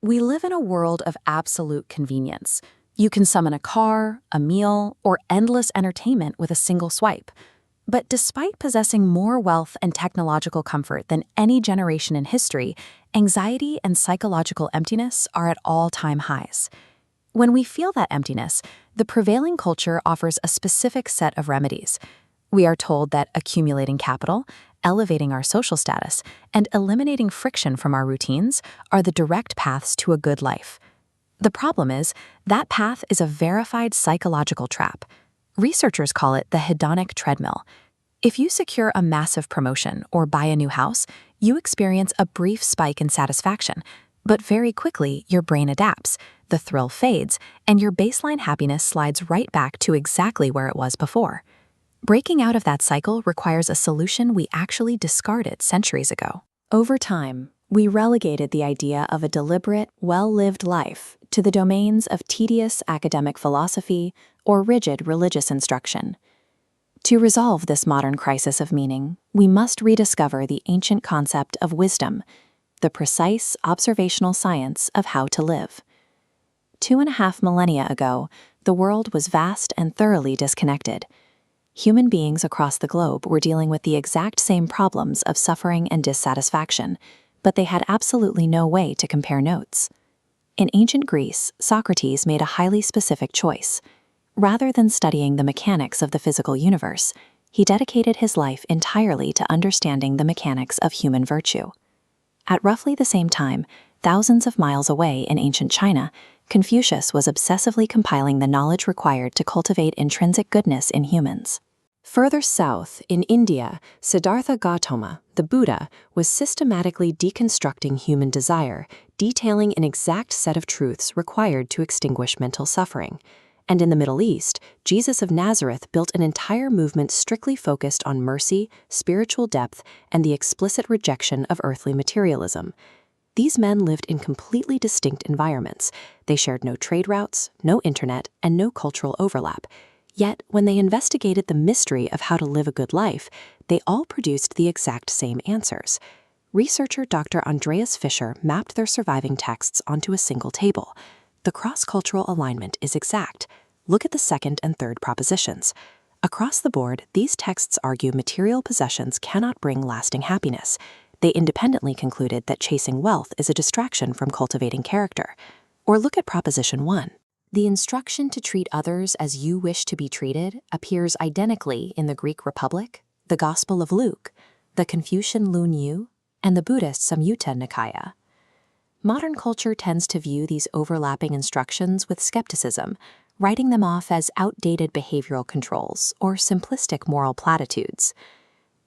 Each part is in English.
We live in a world of absolute convenience. You can summon a car, a meal, or endless entertainment with a single swipe. But despite possessing more wealth and technological comfort than any generation in history, anxiety and psychological emptiness are at all-time highs. When we feel that emptiness, the prevailing culture offers a specific set of remedies. We are told that accumulating capital, elevating our social status, and eliminating friction from our routines are the direct paths to a good life. The problem is, that path is a verified psychological trap. Researchers call it the hedonic treadmill. If you secure a massive promotion or buy a new house, you experience a brief spike in satisfaction, but very quickly your brain adapts, the thrill fades, and your baseline happiness slides right back to exactly where it was before. Breaking out of that cycle requires a solution we actually discarded centuries ago. Over time, we relegated the idea of a deliberate, well-lived life to the domains of tedious academic philosophy or rigid religious instruction. To resolve this modern crisis of meaning, we must rediscover the ancient concept of wisdom, the precise observational science of how to live. 2.5 millennia ago, the world was vast and thoroughly disconnected. Human beings across the globe were dealing with the exact same problems of suffering and dissatisfaction, but they had absolutely no way to compare notes. In ancient Greece, Socrates made a highly specific choice. Rather than studying the mechanics of the physical universe, he dedicated his life entirely to understanding the mechanics of human virtue. At roughly the same time, thousands of miles away in ancient China, Confucius was obsessively compiling the knowledge required to cultivate intrinsic goodness in humans. Further south, in India, Siddhartha Gautama, the Buddha, was systematically deconstructing human desire, detailing an exact set of truths required to extinguish mental suffering. And in the Middle East, Jesus of Nazareth built an entire movement strictly focused on mercy, spiritual depth, and the explicit rejection of earthly materialism. These men lived in completely distinct environments. They shared no trade routes, no internet, and no cultural overlap. Yet, when they investigated the mystery of how to live a good life, they all produced the exact same answers. Researcher Dr. Andreas Fischer mapped their surviving texts onto a single table. The cross-cultural alignment is exact. Look at the second and third propositions. Across the board, these texts argue material possessions cannot bring lasting happiness. They independently concluded that chasing wealth is a distraction from cultivating character. Or look at Proposition 1. The instruction to treat others as you wish to be treated appears identically in the Greek Republic, the Gospel of Luke, the Confucian Lun Yu, and the Buddhist Samyutta Nikaya. Modern culture tends to view these overlapping instructions with skepticism, writing them off as outdated behavioral controls or simplistic moral platitudes.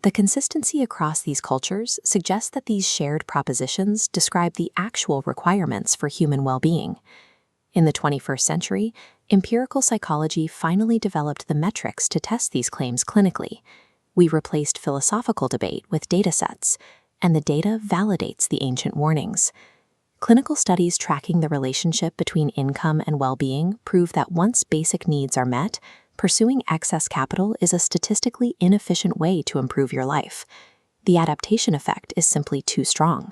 The consistency across these cultures suggests that these shared propositions describe the actual requirements for human well-being. In the 21st century, empirical psychology finally developed the metrics to test these claims clinically. We replaced philosophical debate with data sets, and the data validates the ancient warnings. Clinical studies tracking the relationship between income and well-being prove that once basic needs are met, pursuing excess capital is a statistically inefficient way to improve your life. The adaptation effect is simply too strong.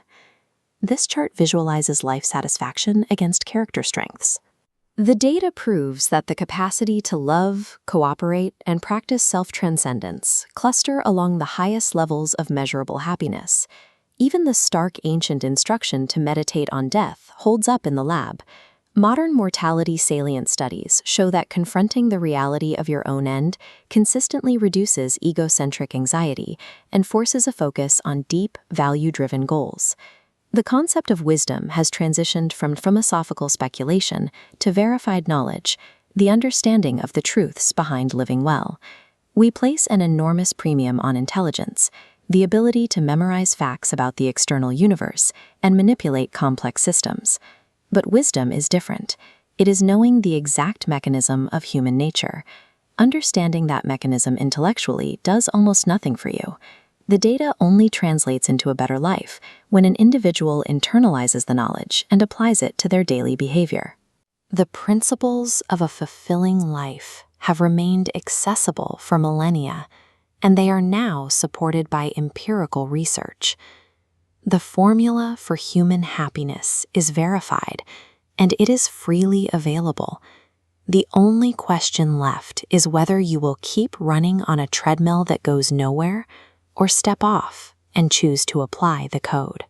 This chart visualizes life satisfaction against character strengths. The data proves that the capacity to love, cooperate, and practice self-transcendence cluster along the highest levels of measurable happiness. Even the stark ancient instruction to meditate on death holds up in the lab. Modern mortality salient studies show that confronting the reality of your own end consistently reduces egocentric anxiety and forces a focus on deep, value-driven goals. The concept of wisdom has transitioned from philosophical speculation to verified knowledge, the understanding of the truths behind living well. We place an enormous premium on intelligence, the ability to memorize facts about the external universe and manipulate complex systems. But wisdom is different. It is knowing the exact mechanism of human nature. Understanding that mechanism intellectually does almost nothing for you. The data only translates into a better life when an individual internalizes the knowledge and applies it to their daily behavior. The principles of a fulfilling life have remained accessible for millennia, and they are now supported by empirical research. The formula for human happiness is verified, and it is freely available. The only question left is whether you will keep running on a treadmill that goes nowhere or step off and choose to apply the code.